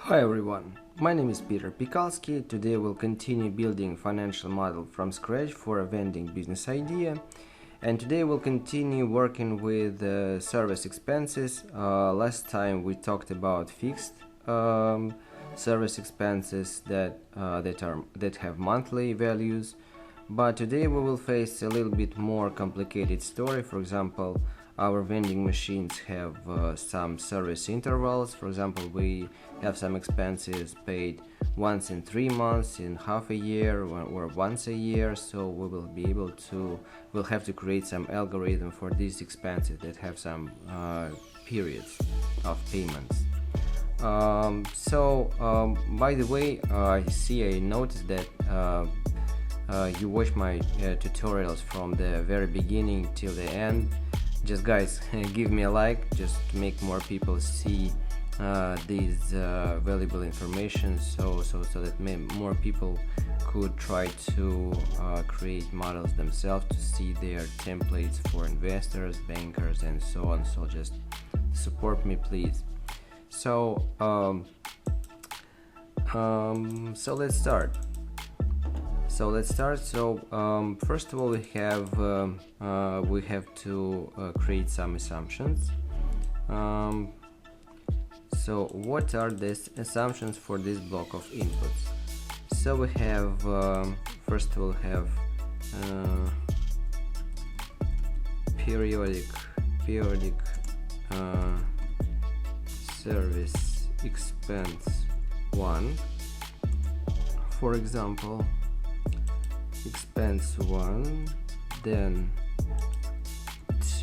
Hi everyone, my name is piterpakulski. Today we'll continue building financial model from scratch for a vending business idea, and today we'll continue working with service expenses. Last time we talked about fixed service expenses that have monthly values, but today we will face a little bit more complicated story. For example, our vending machines have some service intervals. For example, we have some expenses paid once in 3 months, in half a year, or once a year. So we'll have to create some algorithm for these expenses that have some periods of payments. By the way, I noticed that you watch my tutorials from the very beginning till the end. Just guys, give me a like, just to make more people see these valuable information, so that more people could try to create models themselves to see their templates for investors, bankers, and so on. So just support me, please. So let's start. First of all, we have to create some assumptions. So what are these assumptions for this block of inputs? So we have first of all periodic service expense 1, for example. Expense 1, then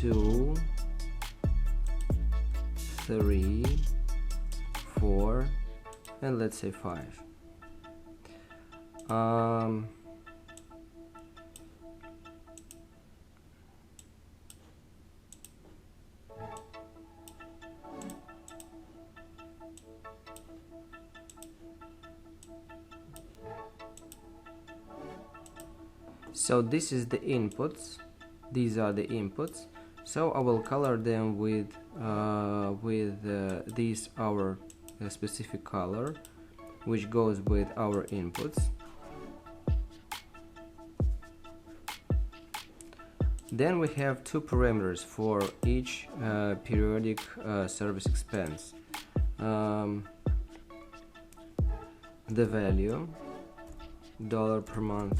2, 3, 4, and let's say 5. So this is the inputs. These are the inputs. So I will color them with this our specific color, which goes with our inputs. Then we have two parameters for each periodic service expense. The value, dollar per month,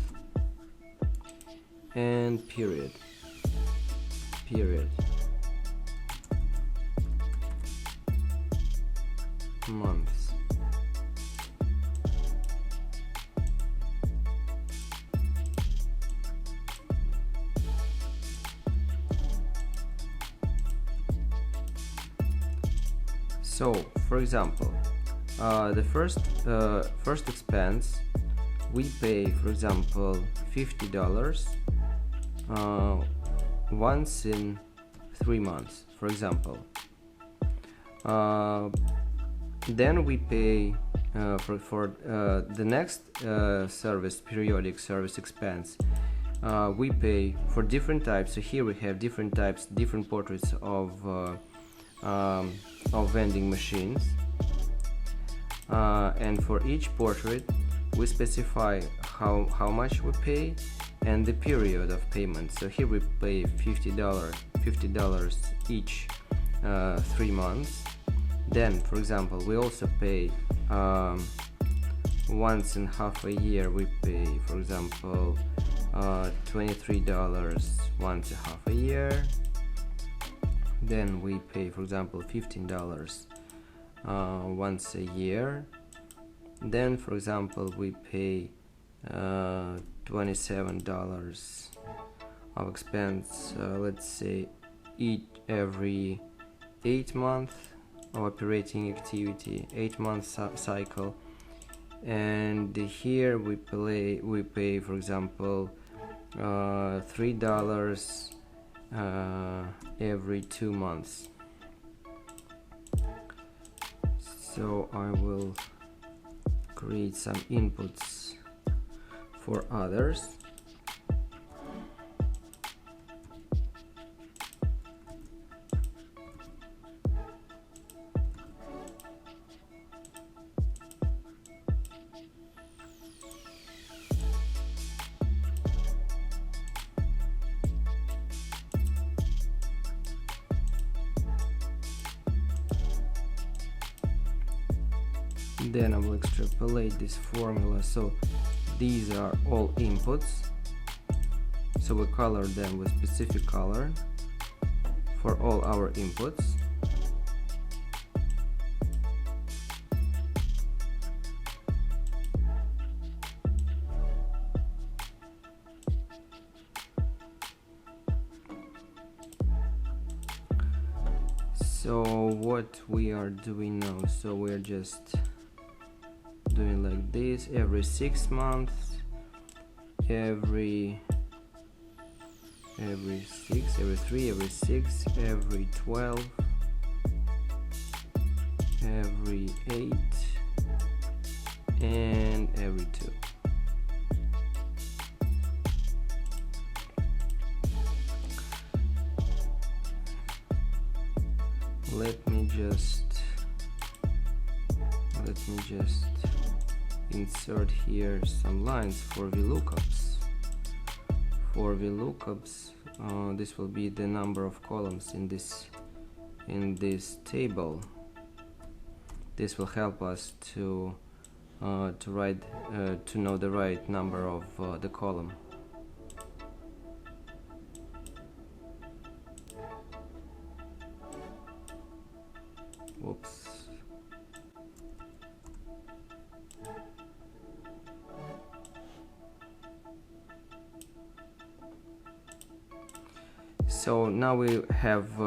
and period. Months. So, for example, the first expense we pay, for example, $50 once in 3 months, for example. Then we pay for the next periodic service expense. We pay for different types. So here we have different types, different portraits of vending machines, and for each portrait we specify how much we pay and the period of payment. So here we pay $50 each 3 months. Then, for example, we also pay once in half a year. We pay, for example, $23 once in half a year. Then we pay, for example, $15 once a year. Then, for example, we pay $27 of expense, let's say every 8 months of operating activity, 8-month cycle. And here we pay, for example, $3 every 2 months. So I will create some inputs for others. Then I will extrapolate this formula. So these are all inputs, so we color them with specific color for all our inputs. So what we are doing now, so we're just doing like this every 6 months, every 6, every 3, every 6, every 12, every 8, and every 2. Let me just insert here some lines for VLOOKUPs. For VLOOKUPs, this will be the number of columns in this table. This will help us to know the right number of the column. Whoops. So now we have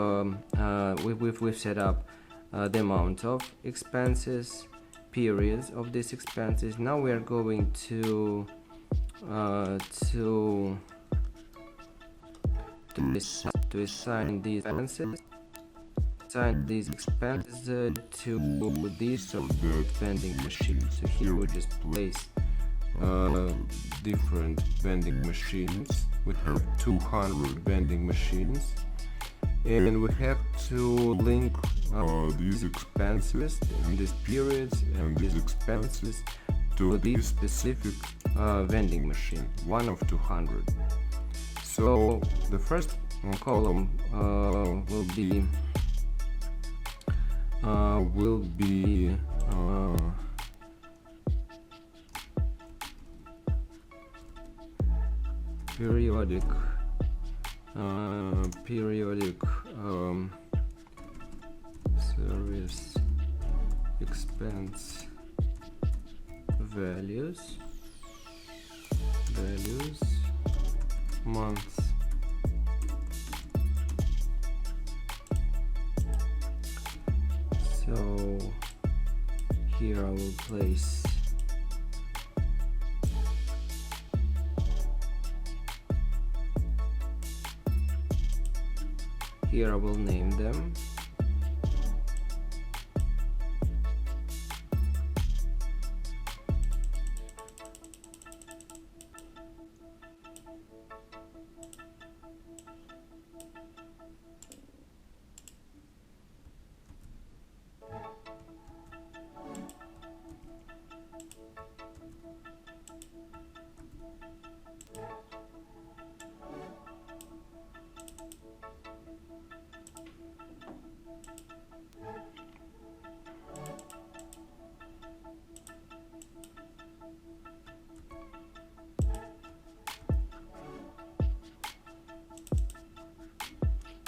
we've set up the amount of expenses, periods of these expenses. Now we are going to assign these expenses. Assign these expenses to this vending machine. So here we just place different vending machines. We have 200 vending machines, and we have to link these expenses and these periods and these expenses to this specific vending machine, one of 200. So the first column will be periodic service expense values months. So here I will place here I will name them.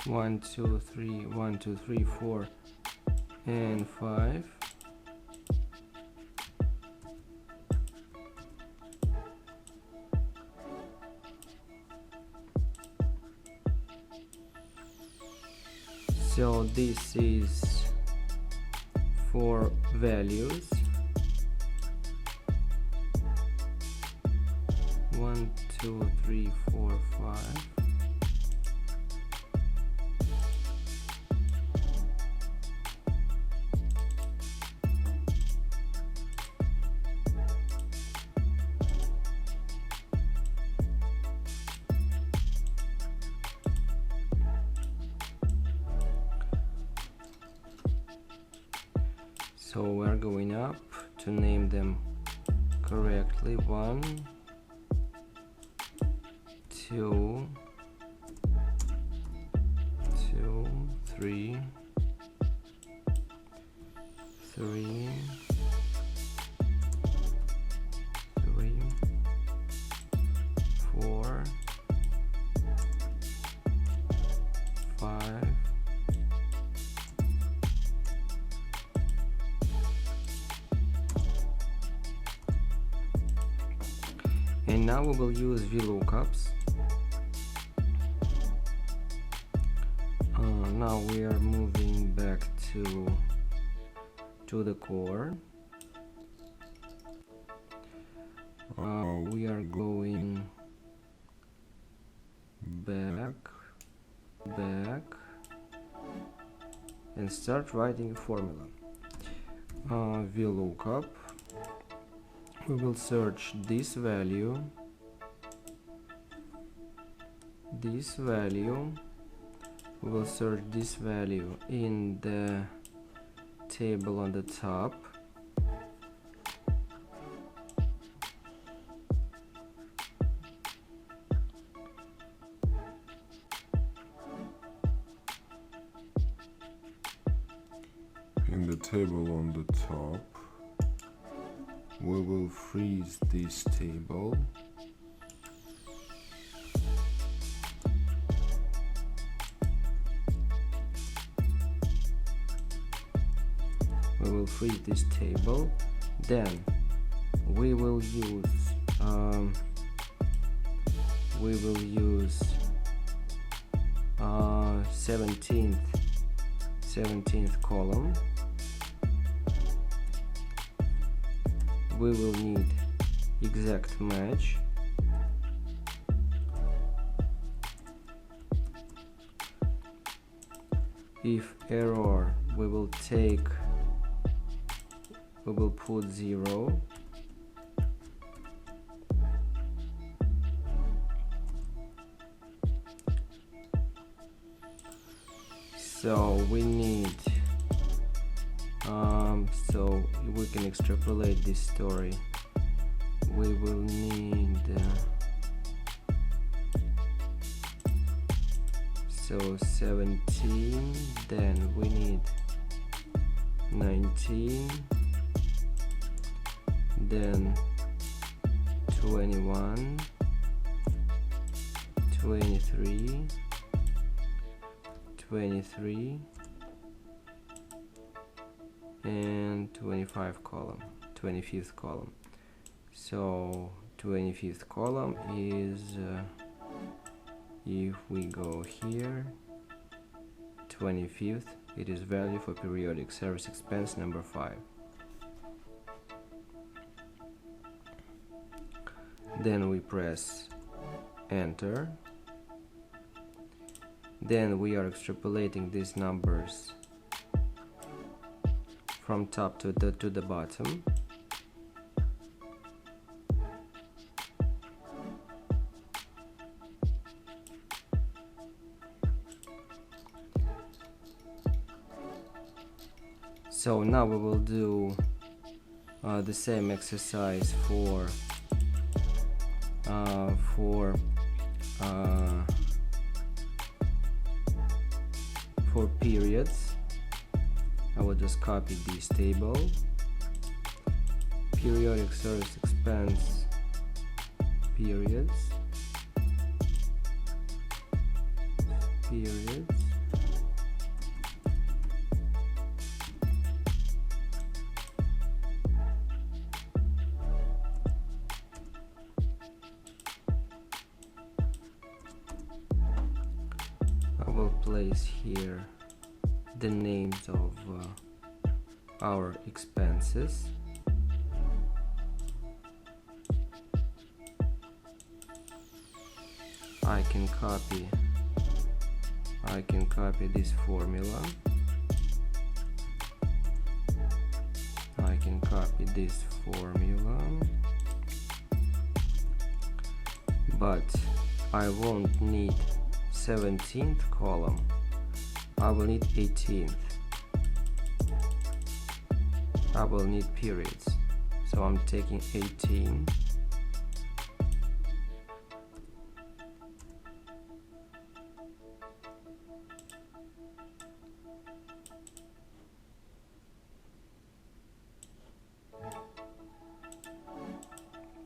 One, two, three, 4, and 5. So this is for values. 1, 2, 3, 4, 5. So we're going up to name them correctly. 1, 2, 3, And now we will use VLOOKUPs. Now we are moving back to the core. We are going back and start writing a formula. VLOOKUP, we will search this value, we will search this value in the table on the top. In the table on the top, we will freeze this table. We will freeze this table. Then we will use 17th column. We will need exact match. If error, we will put 0. So we need so we can extrapolate this story. We will need so 17, then we need 19, then 21, 23, 23 and 25th column. So 25th column is if we go here, 25th, it is value for periodic service expense number 5. Then we press enter. Then we are extrapolating these numbers from top to the bottom. So now we will do the same exercise for periods. I will just copy this table. Periodic service expense periods. I will place here the names of our expenses. I can copy this formula. I can copy this formula, but I won't need 17th column. I will need 18th. I will need periods. So I'm taking 18.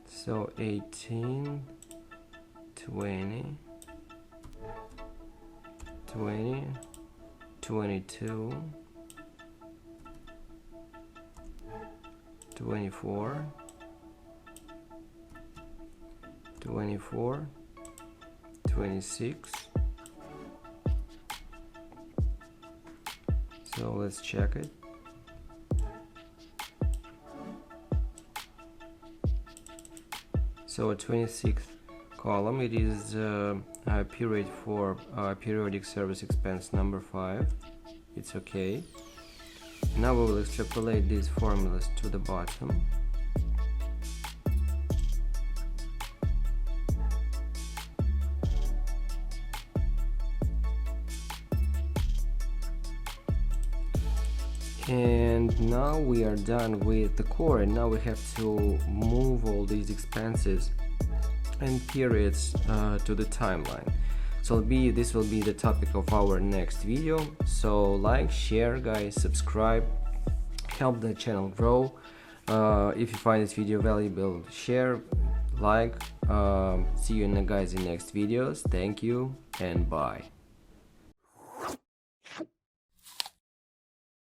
So 18, 20, 20, 22, 24, 24, 26. So let's check it. So 26th column, it is a period for periodic service expense number 5. It's okay. Now we will extrapolate these formulas to the bottom. And now we are done with the core, and now we have to move all these expenses and periods to the timeline. So this will be the topic of our next video. So like, share guys, subscribe, help the channel grow. If you find this video valuable, share, like. See you guys in next videos. Thank you and bye.